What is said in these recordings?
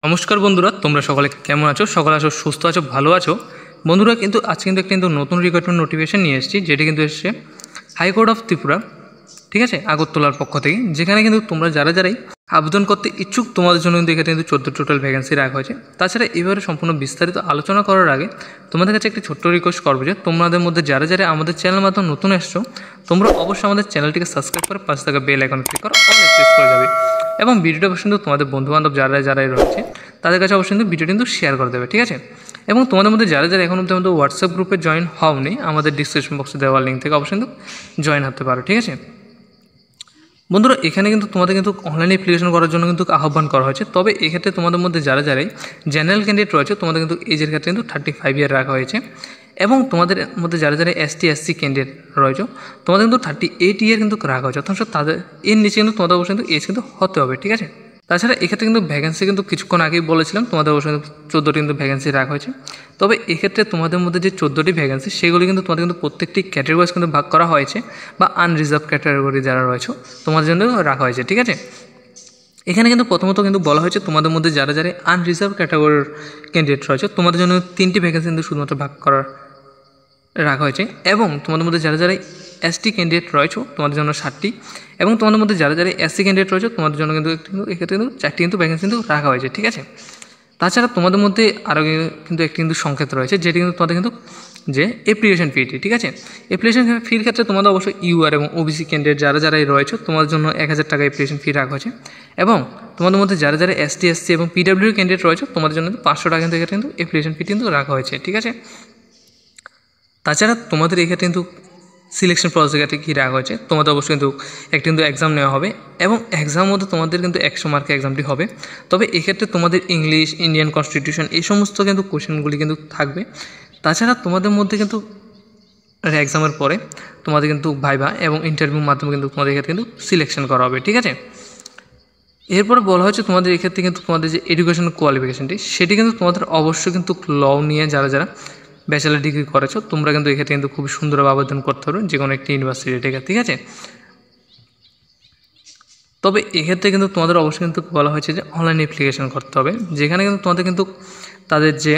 নমস্কার বন্ধুরা, তোমরা সকলে কেমন আছো? সকলে আছো, সুস্থ আছো, ভালো আছো বন্ধুরা। কিন্তু আজকে কিন্তু নতুন রিক্রুটমেন্ট নোটিফিকেশন নিয়ে এসেছি, যেটি কিন্তু এসছে হাইকোর্ট অফ ত্রিপুরা, ঠিক আছে, আগরতলার পক্ষ থেকে। যেখানে কিন্তু তোমরা যারাই আবেদন করতে ইচ্ছুক তোমাদের জন্য কিন্তু এখানে কিন্তু 14 টোটাল ভ্যাকেন্সি রাখা হয়েছে। তাছাড়া এবারে সম্পূর্ণ বিস্তারিত আলোচনা করার আগে তোমাদের কাছে একটি ছোট্ট রিকোয়েস্ট করবো যে তোমাদের মধ্যে যারা আমাদের চ্যানেল মাধ্যমে নতুন এসছো, তোমরা অবশ্যই আমাদের চ্যানেলটিকে সাবস্ক্রাইব করে পাশে থাকা বেল আইকন ক্লিক করো, অল প্রেস করে যাবে। এবং ভিডিওটা অবশ্যই কিন্তু তোমাদের বন্ধুবান্ধব যারাই রয়েছে তাদের কাছে অবশ্যই কিন্তু ভিডিওটি কিন্তু শেয়ার করে দেবে, ঠিক আছে। এবং তোমাদের মধ্যে যারা এখন অবধি আমাদের হোয়াটসঅ্যাপ গ্রুপে জয়েন হওনি, আমাদের ডিসক্রিপশন বক্সে দেওয়ার লিঙ্ক থেকে অবশ্যই কিন্তু জয়েন হতে পারো, ঠিক আছে বন্ধুরা। এখানে কিন্তু তোমাদের কিন্তু অনলাইনে অ্যাপ্লিকেশন করার জন্য কিন্তু আহ্বান করা হয়েছে। তবে এক্ষেত্রে তোমাদের মধ্যে যারাই জেনারেল ক্যান্ডিডেট রয়েছে, তোমাদের কিন্তু এজের ক্ষেত্রে কিন্তু 35 ইয়ার রাখা হয়েছে। এবং তোমাদের মধ্যে যারা ST/SC ক্যান্ডিডেট রয়েছে, তোমাদের কিন্তু 38 ইয়ার কিন্তু রাখা হয়েছে। অথচ তাদের এর নিচে কিন্তু তোমাদের অবশ্যই কিন্তু এজ কিন্তু হতে হবে, ঠিক আছে। তাছাড়া এক্ষেত্রে কিন্তু ভ্যাকেন্সি কিন্তু কিছুক্ষণ আগেই বলেছিলাম, তোমাদের অবশ্যই 14টি কিন্তু ভ্যাকেন্সি রাখা হয়েছে। তবে এক্ষেত্রে তোমাদের মধ্যে যে 14টি ভ্যাকেন্সি, সেগুলি কিন্তু তোমাদের কিন্তু প্রত্যেকটি ক্যাটাগরি কিন্তু ভাগ করা হয়েছে, বা আনরিজার্ভ ক্যাটাগরি যারা রয়েছে তোমাদের জন্য রাখা হয়েছে, ঠিক আছে। এখানে কিন্তু প্রথমত কিন্তু বলা হয়েছে তোমাদের মধ্যে যারা আনরিজার্ভ ক্যাটাগরির ক্যান্ডিডেট রয়েছে, তোমাদের জন্য 3টি ভ্যাকেন্সি কিন্তু শুধুমাত্র ভাগ করার রাখা হয়েছে। এবং তোমাদের মধ্যে যারা ST ক্যান্ডিডেট রয়েছে, তোমাদের জন্য 7টি। এবং তোমাদের মধ্যে যারা SC ক্যান্ডিডেট রয়েছে, তোমাদের জন্য কিন্তু এক্ষেত্রে কিন্তু 4টি কিন্তু ভ্যাকেন্সি কিন্তু রাখা হয়েছে, ঠিক আছে। তাছাড়া তোমাদের মধ্যে আরও কিন্তু একটি কিন্তু সংকেত রয়েছে, যেটি কিন্তু তোমাদের কিন্তু যে অ্যাপ্লিকেশন ফিটি, ঠিক আছে। অ্যাপ্লিকেশন ফির ক্ষেত্রে তোমাদের অবশ্যই UR এবং OBC ক্যান্ডিডেট যারাই রয়েছে, তোমাদের জন্য 1000 টাকা অ্যাপ্লিকেশন ফি রাখা হয়েছে। এবং তোমাদের মধ্যে যারা ST/SC এবং PWD ক্যান্ডিডেট রয়েছে, তোমাদের জন্য 500 টাকা কিন্তু অ্যাপ্লিকেশন ফি কিন্তু রাখা হয়েছে, ঠিক আছে। তাছাড়া তোমাদের এক্ষেত্রে কিন্তু সিলেকশন প্রসেসে কী রাখা হয়েছে, তোমাদের অবশ্যই কিন্তু একটি কিন্তু এক্সাম নেওয়া হবে। এবং এক্সামের মধ্যে তোমাদের কিন্তু 100 মার্কের এক্সামটি হবে। তবে এক্ষেত্রে তোমাদের ইংলিশ, ইন্ডিয়ান কনস্টিটিউশন এই সমস্ত কিন্তু কোশ্চেনগুলি কিন্তু থাকবে। তাছাড়া তোমাদের মধ্যে কিন্তু এক্সামের পরে তোমাদের কিন্তু ভাইভা এবং ইন্টারভিউর মাধ্যমে কিন্তু তোমাদের এক্ষেত্রে কিন্তু সিলেকশন করা হবে, ঠিক আছে। এরপরে বলা হয়েছে তোমাদের এক্ষেত্রে কিন্তু তোমাদের যে এডুকেশন কোয়ালিফিকেশনটি, সেটি কিন্তু তোমাদের অবশ্যই কিন্তু ল নিয়ে যারা ব্যাচেলার ডিগ্রি করেছো, তোমরা কিন্তু এক্ষেত্রে কিন্তু খুব সুন্দরভাবে আবেদন করতে পারবে যে কোনো একটি ইউনিভার্সিটি থেকে, ঠিক আছে। তবে এক্ষেত্রে কিন্তু তোমাদের অবশ্যই কিন্তু বলা হয়েছে যে অনলাইন অ্যাপ্লিকেশন করতে হবে, যেখানে কিন্তু তোমাদের কিন্তু তাদের যে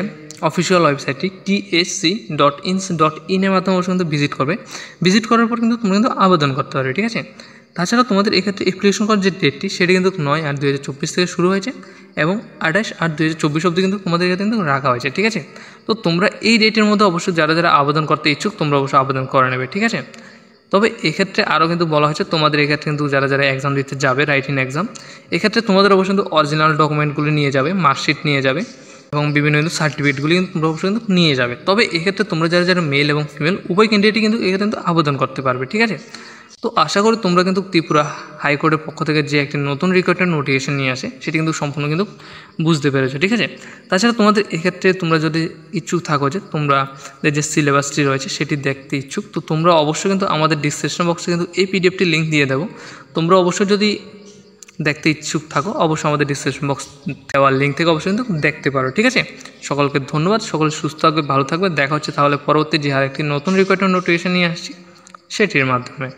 অফিসিয়াল ওয়েবসাইটটি thc.ins.in এর মাধ্যমে অবশ্যই কিন্তু ভিজিট করার পর কিন্তু তোমরা কিন্তু আবেদন করতে পারবে, ঠিক আছে। তাছাড়া তোমাদের এক্ষেত্রে অ্যাপ্লিকেশন করার যে ডেটটি, সেটি কিন্তু 9/8/2024 থেকে শুরু হয়েছে এবং 28/8/2024 অবধি কিন্তু তোমাদের এক্ষেত্রে কিন্তু রাখা হয়েছে, ঠিক আছে। তো তোমরা এই ডেটের মধ্যে অবশ্যই যারা আবেদন করতে ইচ্ছুক, তোমরা অবশ্যই আবেদন করে নেবে, ঠিক আছে। তবে এক্ষেত্রে আরও কিন্তু বলা হয়েছে তোমাদের এক্ষেত্রে কিন্তু যারা এক্সাম দিতে যাবে, রাইটিং এক্সাম, এক্ষেত্রে তোমাদের অবশ্যই কিন্তু অরিজিনাল ডকুমেন্টগুলি নিয়ে যাবে, মার্কশিট নিয়ে যাবে এবং বিভিন্ন কিন্তু সার্টিফিকেটগুলি কিন্তু তোমরা অবশ্যই কিন্তু নিয়ে যাবে। তবে এক্ষেত্রে তোমরা যারা মেল এবং ফিমেল উভয় ক্যান্ডিডেটই কিন্তু এক্ষেত্রে কিন্তু আবেদন করতে পারবে, ঠিক আছে। তো আশা করি তোমরা কিন্তু ত্রিপুরা হাইকোর্টের পক্ষ থেকে যে একটি নতুন রিক্রুটমেন্ট নোটিফিকেশন নিয়ে আসে, সেটি কিন্তু সম্পূর্ণ কিন্তু বুঝতে পেরেছো, ঠিক আছে। তাছাড়া তোমাদের এক্ষেত্রে তোমরা যদি ইচ্ছুক থাকো যে তোমরা যে সিলেবাসটি রয়েছে সেটি দেখতে ইচ্ছুক, তো তোমরা অবশ্যই কিন্তু আমাদের ডিসক্রিপশন বক্সে কিন্তু এই পিডিএফটি লিঙ্ক দিয়ে দেবো। তোমরা অবশ্যই যদি দেখতে ইচ্ছুক থাকো, অবশ্যই আমাদের ডিসক্রিপশন বক্স দেওয়ার লিঙ্ক থেকে অবশ্যই কিন্তু দেখতে পারো, ঠিক আছে। সকলকে ধন্যবাদ, সকলে সুস্থ থাকবে, ভালো থাকবে। দেখা হচ্ছে তাহলে পরবর্তী যে আর একটি নতুন রিক্রুটমেন্ট নোটিফিকেশন নিয়ে আসছি সেটির মাধ্যমে।